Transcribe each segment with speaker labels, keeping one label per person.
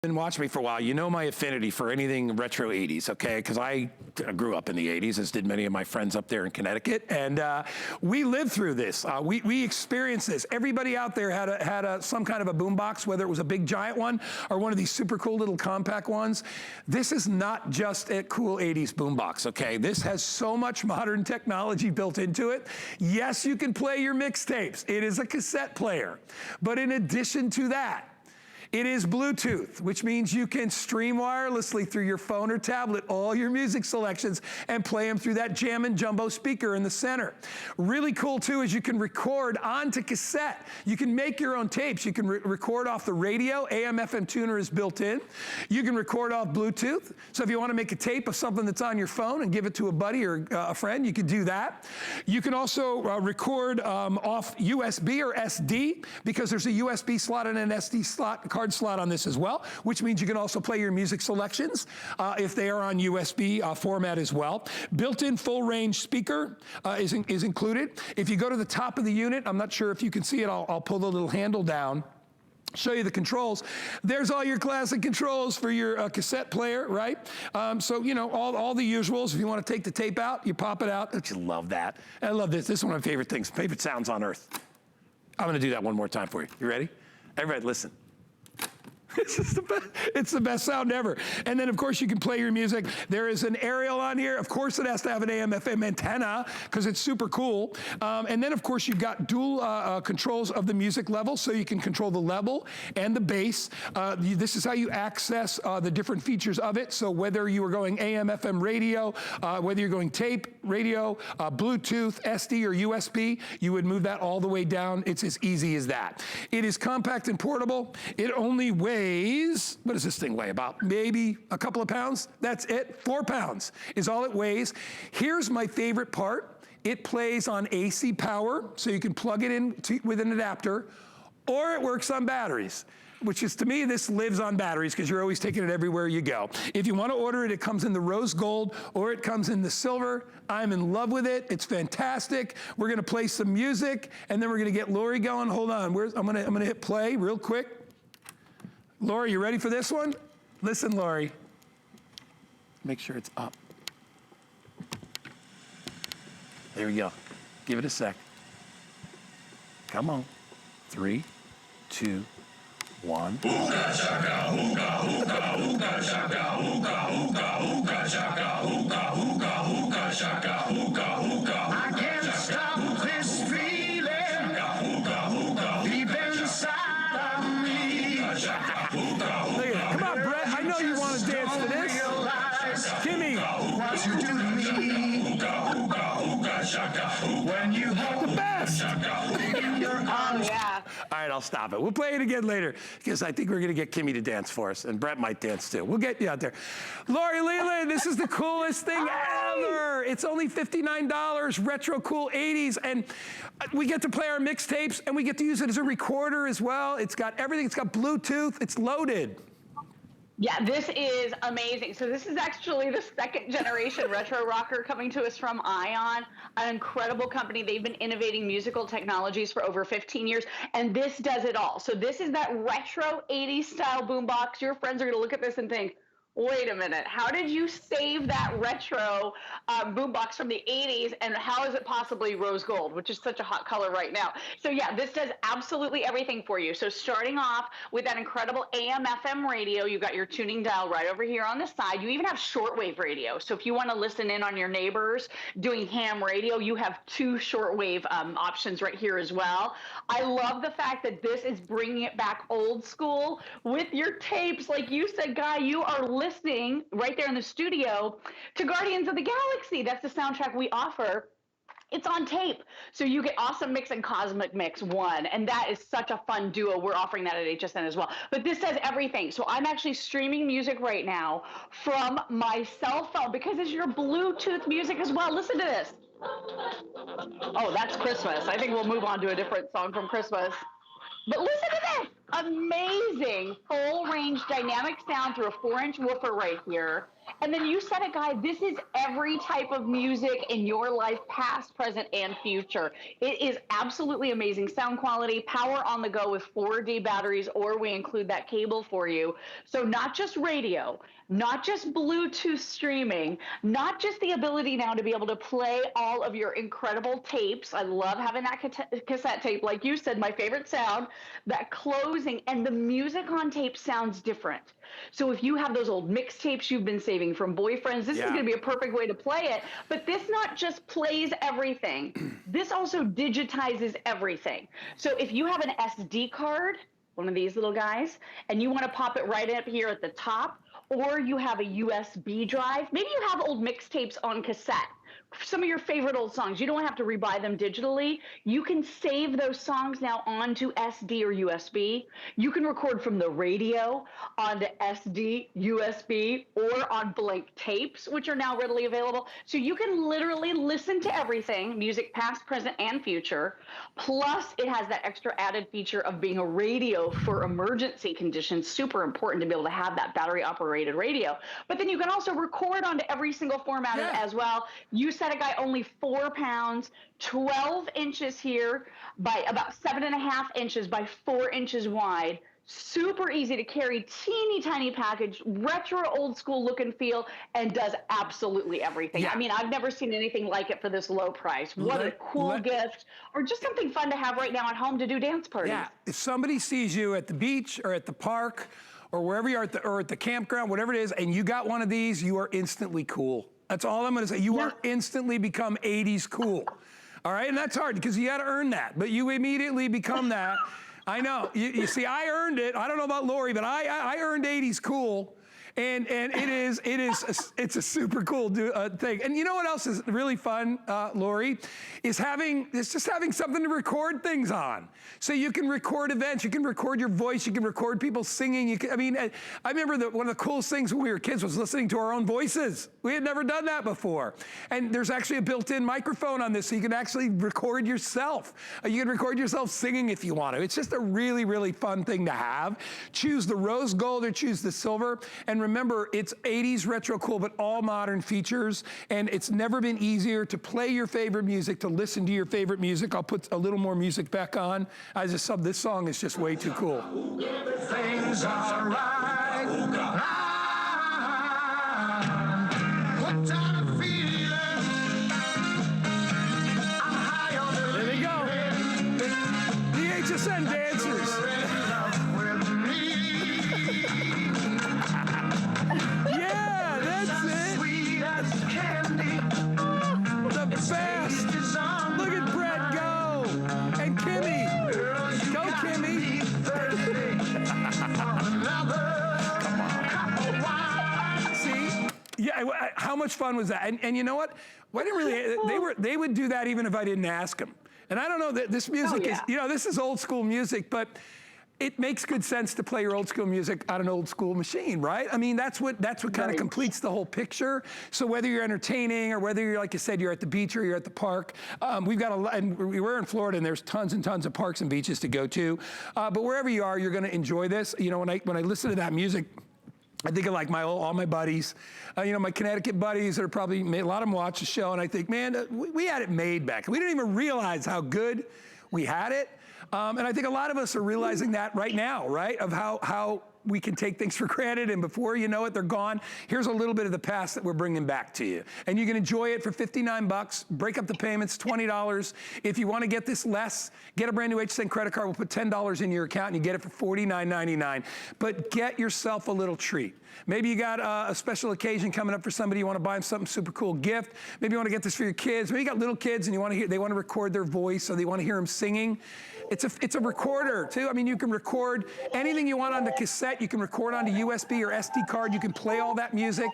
Speaker 1: been watching me for a while, you know my affinity for anything retro 80s, okay? Because I grew up in the 80s, as did many of my friends up there in Connecticut, and we lived through this. We experienced this. Everybody out there had some kind of a boombox, whether it was a big giant one or one of these super cool little compact ones. This is not just a cool 80s boombox, okay? This has so much modern technology built into it. Yes, you can play your mixtapes. It is a cassette player. But in addition to that, it is Bluetooth, which means you can stream wirelessly through your phone or tablet all your music selections and play them through that Jammin' Jumbo speaker in the center. Really cool too is you can record onto cassette. You can make your own tapes. You can record off the radio. AM/FM tuner is built in. You can record off Bluetooth. So if you want to make a tape of something that's on your phone and give it to a buddy or a friend, you can do that. You can also record off USB or SD, because there's a USB slot and an SD card slot on this as well, which means you can also play your music selections if they are on USB format as well. Built-in full-range speaker is included. If you go to the top of the unit, I'm not sure if you can see it, I'll pull the little handle down, show you the controls. There's all your classic controls for your cassette player, right? So, you know, all the usuals. If you want to take the tape out, you pop it out. Don't you love that? I love this. This is one of my favorite things, favorite sounds on earth. I'm going to do that one more time for you. You ready? Everybody, listen. It's the best sound ever. And then, of course, you can play your music. There is an aerial on here. Of course, it has to have an AM/FM antenna because it's super cool. And then, of course, you've got dual controls of the music level, so you can control the level and the bass. This is how you access the different features of it. So whether you are going AM/FM radio, whether you're going tape, radio, Bluetooth, SD, or USB, you would move that all the way down. It's as easy as that. It is compact and portable. It only weighs, what does this thing weigh? About maybe a couple of pounds? That's it. 4 pounds is all it weighs. Here's my favorite part. It plays on AC power, so you can plug it in with an adapter, or it works on batteries, which is, to me, this lives on batteries because you're always taking it everywhere you go. If you want to order it, it comes in the rose gold or it comes in the silver. I'm in love with it. It's fantastic. We're going to play some music, and then we're going to get Lori going. Hold on. I'm going to hit play real quick. Lori, you ready for this one? Listen, Lori. Make sure it's up. There we go. Give it a sec. Come on. 3, 2, 1. Hookah shaka, hookah, hookah, hookah shaka, hookah, hookah, hookah shaka, hookah, hookah, hookah shaka, hookah, hookah. I can't stop this feeling deep inside of me. Come on, Brett. I know you want to dance to this. Kimmy. What you do to me. When you hold the best. Oh, yeah. All right, I'll stop it. We'll play it again later because I think we're going to get Kimmy to dance for us, and Brett might dance too. We'll get you out there. Lori Leland, this is the coolest thing ever. It's only $59, retro cool 80s, and we get to play our mixtapes, and we get to use it as a recorder as well. It's got everything. It's got Bluetooth. It's loaded.
Speaker 2: Yeah, this is amazing. So this is actually the second generation retro rocker coming to us from Ion, an incredible company. They've been innovating musical technologies for over 15 years, and this does it all. So this is that retro 80s style boombox. Your friends are going to look at this and think, wait a minute, how did you save that retro boombox from the 80s, and how is it possibly rose gold, which is such a hot color right now? So yeah, this does absolutely everything for you. So starting off with that incredible AM/FM radio, you got your tuning dial right over here on the side. You even have shortwave radio. So if you want to listen in on your neighbors doing ham radio, you have 2 shortwave options right here as well. I love the fact that this is bringing it back old school with your tapes. Like you said, Guy, you are listening right there in the studio to Guardians of the Galaxy. That's the soundtrack we offer. It's on tape. So you get Awesome Mix and Cosmic Mix 1, and that is such a fun duo. We're offering that at HSN as well. But this does everything. So I'm actually streaming music right now from my cell phone because it's your Bluetooth music as well. Listen to this. Oh, that's Christmas. I think we'll move on to a different song from Christmas. But listen to this. Amazing full range dynamic sound through a 4-inch woofer right here. And then you said it, Guy, this is every type of music in your life, past, present, and future. It is absolutely amazing sound quality, power on the go with 4D batteries, or we include that cable for you. So not just radio, not just Bluetooth streaming, not just the ability now to be able to play all of your incredible tapes. I love having that cassette tape. Like you said, my favorite sound, that closing, and the music on tape sounds different. So if you have those old mixtapes you've been saving from boyfriends, this is going to be a perfect way to play it. But this not just plays everything, this also digitizes everything. So if you have an SD card, one of these little guys, and you want to pop it right up here at the top, or you have a USB drive, maybe you have old mixtapes on cassette, some of your favorite old songs. You don't have to rebuy them digitally. You can save those songs now onto SD or USB. You can record from the radio onto SD, USB, or on blank tapes, which are now readily available. So you can literally listen to everything, music past, present, and future. Plus, it has that extra added feature of being a radio for emergency conditions. Super important to be able to have that battery-operated radio. But then you can also record onto every single format as well. You said it, Guy, only 4 pounds, 12 inches here by about 7.5 inches by 4 inches wide. Super easy to carry, teeny tiny package, retro old school look and feel, and does absolutely everything. I mean, I've never seen anything like it for this low price. What a cool gift, or just something fun to have right now at home to do dance parties.
Speaker 1: Yeah, if somebody sees you at the beach or at the park or wherever you are or at the campground, whatever it is, and you got one of these, you are instantly cool. That's all I'm gonna say. You are instantly become 80s cool. All right, and that's hard because you gotta earn that, but you immediately become that. I know, you see, I earned it. I don't know about Lori, but I earned 80s cool. And it's a super cool thing. And you know what else is really fun, Lori, is just having something to record things on. So you can record events, you can record your voice, you can record people singing. I remember one of the coolest things when we were kids was listening to our own voices. We had never done that before. And there's actually a built-in microphone on this, so you can actually record yourself. You can record yourself singing if you want to. It's just a really, really fun thing to have. Choose the rose gold or choose the silver. And remember, it's 80s retro cool, but all modern features. And it's never been easier to play your favorite music, to listen to your favorite music. I'll put a little more music back on. This song is just way too cool.
Speaker 3: Everything's all right. What kind of feeling? I'm high on the
Speaker 1: There they go. The HSN dancers. Yeah, that's it.
Speaker 3: Sweet as candy.
Speaker 1: The best. Look at Brett go. And Kimmy. Go, Kimmy. See? Yeah, how much fun was that? And you know what? Why didn't really, they would do that even if I didn't ask them. And I don't know that this music is, this is old school music, but it makes good sense to play your old school music on an old school machine, right? I mean, that's what kind of completes the whole picture. So whether you're entertaining or whether you're, like you said, you're at the beach or you're at the park, we've got and we're in Florida and there's tons and tons of parks and beaches to go to. But wherever you are, you're gonna enjoy this. You know, when I listen to that music, I think of like all my buddies, my Connecticut buddies that are probably, a lot of them watch the show, and I think, man, we had it made back. We didn't even realize how good we had it. And I think a lot of us are realizing that right now, right? Of how we can take things for granted, and before you know it, they're gone. Here's a little bit of the past that we're bringing back to you. And you can enjoy it for $59, break up the payments, $20. If you want to get this less, get a brand new HSN credit card. We'll put $10 in your account and you get it for $49.99. But get yourself a little treat. Maybe you got a special occasion coming up for somebody, you want to buy them something super cool gift. Maybe you want to get this for your kids. Maybe you got little kids and they want to record their voice, or they want to hear them singing. It's a recorder too. I mean, you can record anything you want on the cassette. You can record onto USB or SD card. You can play all that music.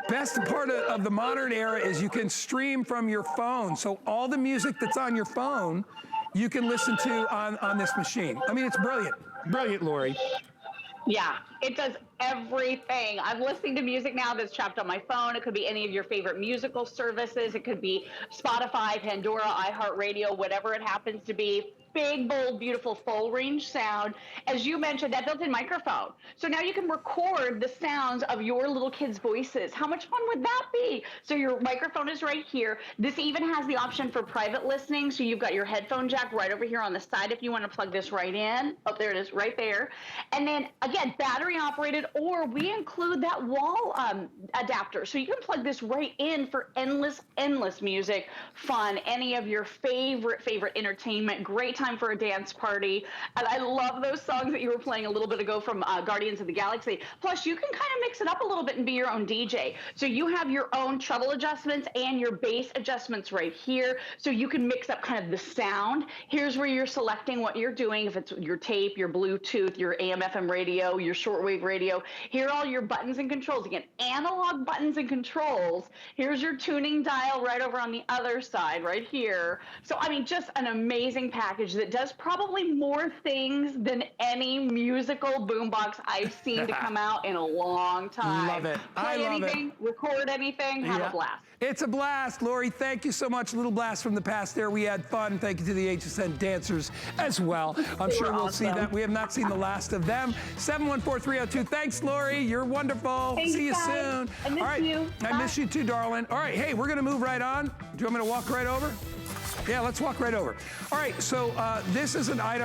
Speaker 1: Best part of the modern era is you can stream from your phone. So all the music that's on your phone, you can listen to on this machine. I mean, it's brilliant. Brilliant, Lori.
Speaker 2: Yeah, It does everything. I'm listening to music now that's trapped on my phone. It could be any of your favorite musical services. It could be Spotify, Pandora, iHeartRadio, whatever it happens to be. Big, bold, beautiful, full range sound. As you mentioned, that built-in microphone. So now you can record the sounds of your little kids' voices. How much fun would that be? So your microphone is right here. This even has the option for private listening. So you've got your headphone jack right over here on the side if you want to plug this right in. Oh, there it is, right there. And then again, battery operated, or we include that wall adapter. So you can plug this right in for endless music, fun, any of your favorite entertainment. Great time for a dance party. And I love those songs that you were playing a little bit ago from Guardians of the Galaxy. Plus, you can kind of mix it up a little bit and be your own DJ. So you have your own treble adjustments and your bass adjustments right here. So you can mix up kind of the sound. Here's where you're selecting what you're doing. If it's your tape, your Bluetooth, your AM, FM radio, your shortwave radio. Here are all your buttons and controls. Again, analog buttons and controls. Here's your tuning dial right over on the other side, right here. So, I mean, just an amazing package that does probably more things than any musical boombox I've seen to come out in a long time.
Speaker 1: Love it.
Speaker 2: Play anything, record anything, have a blast.
Speaker 1: It's a blast. Lori, thank you so much. Little blast from the past there. We had fun. Thank you to the HSN dancers as well. I'm sure we'll see that. We have not seen the last of them. 714-302. Thanks, Lori. You're wonderful.
Speaker 2: Thanks,
Speaker 1: see you
Speaker 2: guys.
Speaker 1: soon.
Speaker 2: I miss you.
Speaker 1: I miss you too, darling. All right. Hey, we're going to move right on. Do you want me to walk right over? Yeah, let's walk right over. All right. So this is an item.